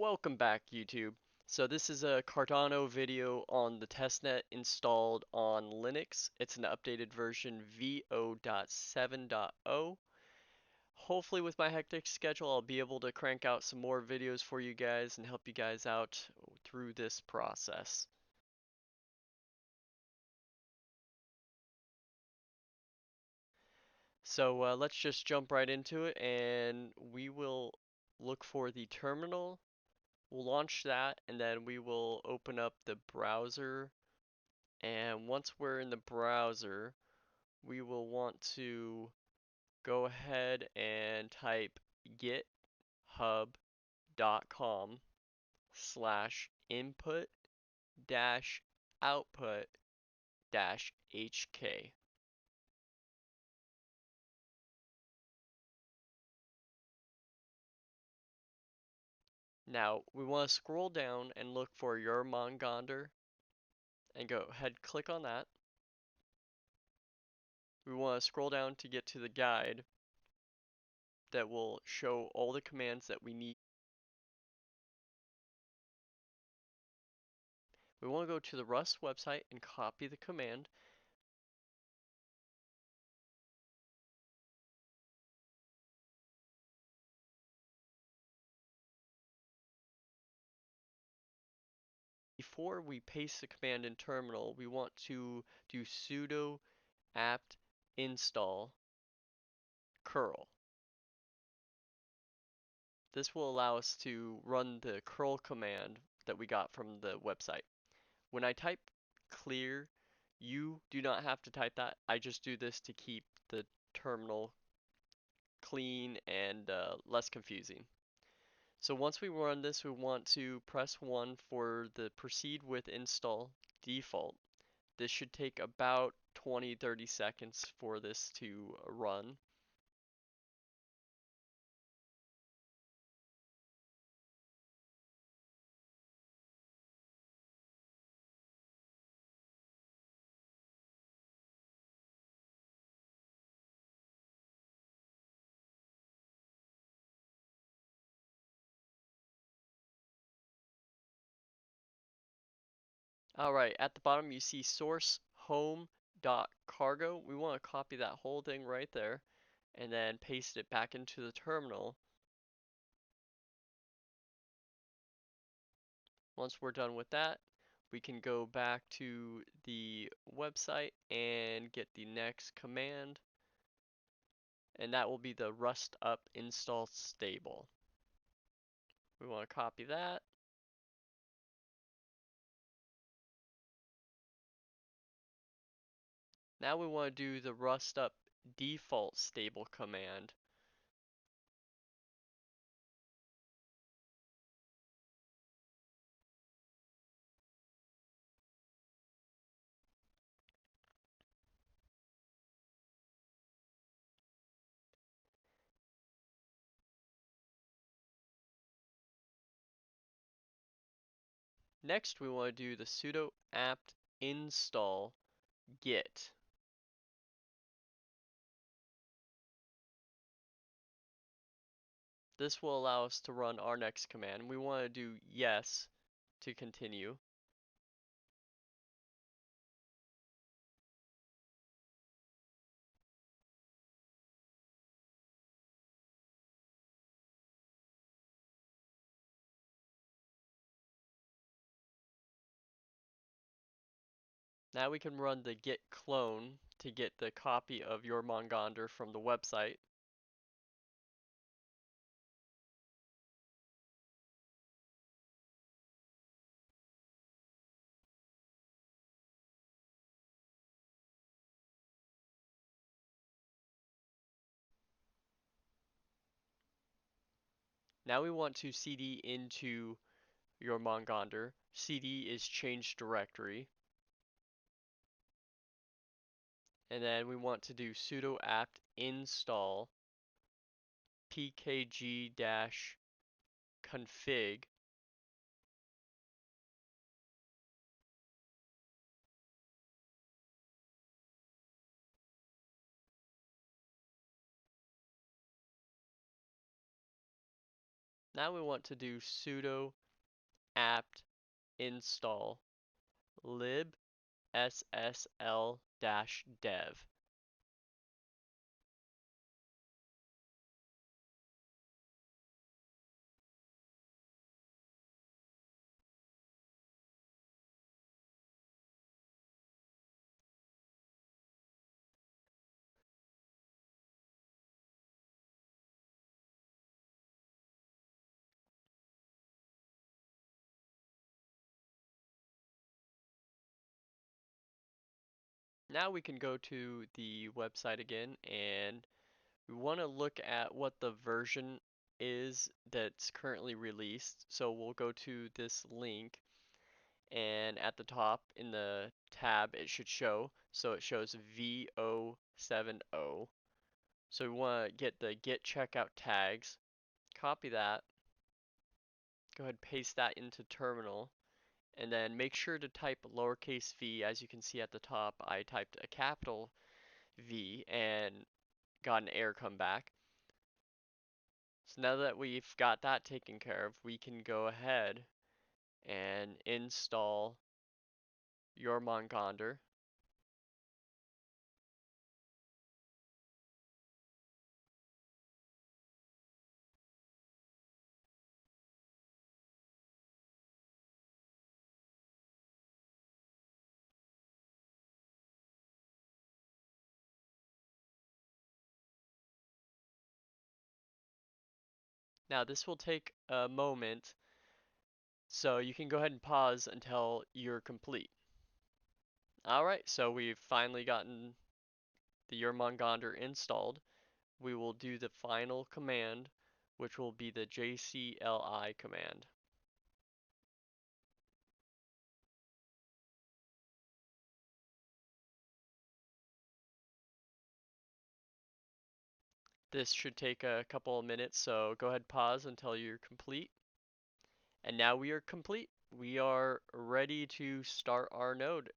Welcome back, YouTube. So this is a Cardano video on the testnet installed on Linux. It's an updated version v0.7.0. Hopefully with my hectic schedule, I'll be able to crank out some more videos for you guys and help you guys out through this process. So let's just jump right into it, and we will look for the terminal. We'll launch that, and then we will open up the browser. And once we're in the browser, we will want to go ahead and type github.com/input dash output dash HK. Now we want to scroll down and look for Jormungandr and go ahead click on that. We want to scroll down to get to the guide that will show all the commands that we need. We want to go to the Rust website and copy the command. Before we paste the command in terminal, we want to do sudo apt install curl. This will allow us to run the curl command that we got from the website. When I type clear, you do not have to type that. I just do this to keep the terminal clean and less confusing. So once we run this, we want to press 1 for the proceed with install default. This should take about 20-30 seconds for this to run. Alright, at the bottom you see source home.cargo. We want to copy that whole thing right there and then paste it back into the terminal. Once we're done with that, we can go back to the website and get the next command, and that will be the rust up install stable. We want to copy that. Now we want to do the rust up default stable command. Next we want to do the sudo apt install git. This will allow us to run our next command. We want to do yes to continue. Now we can run the git clone to get the copy of Jormungandr from the website. Now we want to cd into Jormungandr. cd is change directory. And then we want to do sudo apt install pkg-config Now we want to do sudo apt install lib ssl-dev. Now we can go to the website again, and we want to look at what the version is that's currently released. So we'll go to this link, and at the top in the tab it should show. So it shows v0.7.0. So we want to get the get checkout tags, copy that, go ahead and paste that into terminal, and then make sure to type lowercase v. As you can see at the top, I typed a capital V and got an error come back. So now that we've got that taken care of, we can go ahead and install Jormungandr. Now this will take a moment, so you can go ahead and pause until you're complete. Alright, so we've finally gotten the Jormungandr installed. We will do the final command, which will be the CLI command. This should take a couple of minutes, so go ahead and pause until you're complete. And now we are complete. We are ready to start our node.